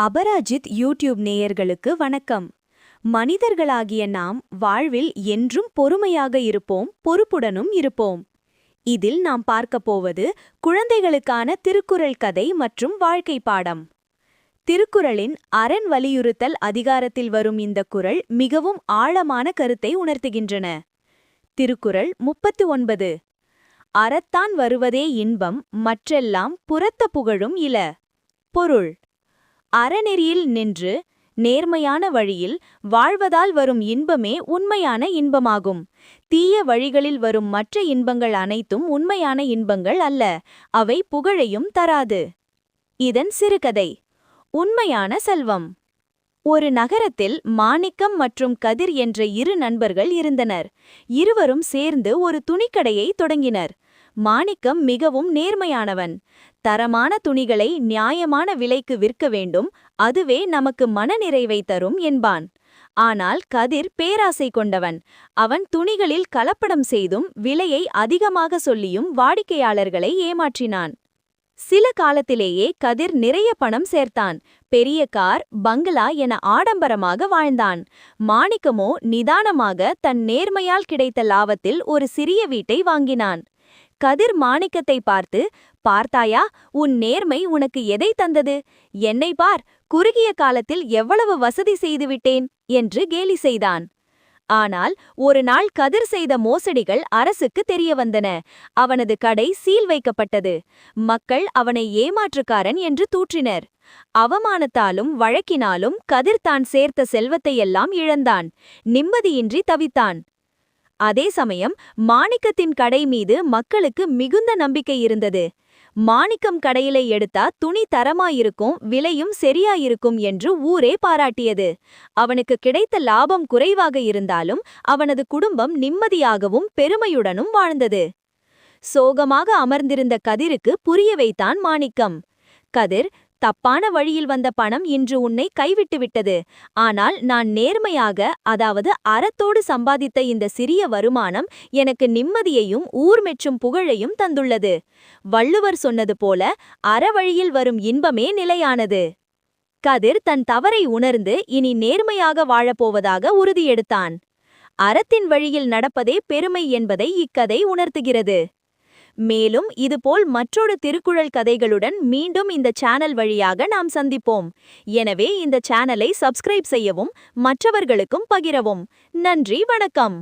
Aparajith YouTube நேயர்களுக்கு வணக்கம். மனிதர்களாகிய நாம் வாழ்வில் என்றும் பொறுமையாக இருப்போம், பொறுப்புடனும் இருப்போம். இதில் நாம் பார்க்கப் போவது குழந்தைகளுக்கான திருக்குறள் கதை மற்றும் வாழ்க்கை பாடம். திருக்குறளின் அரண் வலியுறுத்தல் அதிகாரத்தில் வரும் இந்த குறள் மிகவும் ஆழமான கருத்தை உணர்த்துகின்றன. திருக்குறள் 39. அறத்தான் வருவதே இன்பம், மற்றெல்லாம் புறத்த புகழும் இல. பொருள்: அறநெறியில் நின்று நேர்மையான வழியில் வாழ்வதால் வரும் இன்பமே உண்மையான இன்பமாகும். தீய வழிகளில் வரும் மற்ற இன்பங்கள் அனைத்தும் உண்மையான இன்பங்கள் அல்ல, அவை புகழையும் தராது. இதன் சிறுகதை: உண்மையான செல்வம். ஒரு நகரத்தில் மாணிக்கம் மற்றும் கதிர் என்ற இரு நண்பர்கள் இருந்தனர். இருவரும் சேர்ந்து ஒரு துணிக்கடையை தொடங்கினர். மாணிக்கம் மிகவும் நேர்மையானவன். தரமான துணிகளை நியாயமான விலைக்கு விற்க வேண்டும், அதுவே நமக்கு மனநிறைவை தரும் என்பான். ஆனால் கதிர் பேராசை கொண்டவன். அவன் துணிகளில் கலப்படம் செய்தும் விலையை அதிகமாக சொல்லியும் வாடிக்கையாளர்களை ஏமாற்றினான். சில காலத்திலேயே கதிர் நிறைய பணம் சேர்த்தான். பெரிய கார், பங்களா என ஆடம்பரமாக வாழ்ந்தான். மாணிக்கமோ நிதானமாக தன் நேர்மையால் கிடைத்த லாபத்தில் ஒரு சிறிய வீட்டை வாங்கினான். கதிர் மாணிக்கத்தை பார்த்து, "பார்த்தாயா, உன் நேர்மை உனக்கு எதை தந்தது? என்னை பார், குறுகிய காலத்தில் எவ்வளவு வசதி செய்துவிட்டேன்" என்று கேலி செய்தான். ஆனால் ஒரு நாள் கதிர் செய்த மோசடிகள் அரசுக்கு தெரிய வந்தன. அவனது கடை சீல் வைக்கப்பட்டது. மக்கள் அவனை ஏமாற்றுக்காரன் என்று தூற்றினர். அவமானத்தாலும் வழக்கினாலும் கதிர் தான் சேர்த்த செல்வத்தையெல்லாம் இழந்தான். நிம்மதியின்றி தவித்தான். அதே சமயம் மாணிக்கத்தின் கடை மீது மக்களுக்கு மிகுந்த நம்பிக்கை இருந்தது. மாணிக்கம் கடையில எடுத்தா துணி தரமாயிருக்கும், விலையும் சரியாயிருக்கும் என்று ஊரே பாராட்டியது. அவனுக்கு கிடைத்த லாபம் குறைவாக இருந்தாலும் அவனது குடும்பம் நிம்மதியாகவும் பெருமையுடனும் வாழ்ந்தது. சோகமாக அமர்ந்திருந்த கதிருக்கு புரிய வைத்தான் மாணிக்கம். "கதிர், தப்பான வழியில் வந்த பணம் இன்று உன்னை கைவிட்டுவிட்டது. ஆனால் நான் நேர்மையாக, அதாவது அறத்தோடு சம்பாதித்த இந்த சிறிய வருமானம் எனக்கு நிம்மதியையும் ஊர் மெச்சும் புகழையும் தந்துள்ளது. வள்ளுவர் சொன்னது போல அறவழியில் வரும் இன்பமே நிலையானது." கதிர் தன் தவறை உணர்ந்து இனி நேர்மையாக வாழப்போவதாக உறுதியெடுத்தான். அறத்தின் வழியில் நடப்பதே பெருமை என்பதை இக்கதை உணர்த்துகிறது. மேலும் இதுபோல் மற்றொரு திருக்குறள் கதைகளுடன் மீண்டும் இந்த சேனல் வழியாக நாம் சந்திப்போம். எனவே இந்த சேனலை சப்ஸ்கிரைப் செய்யவும் மற்றவர்களுக்கும் பகிரவும். நன்றி, வணக்கம்.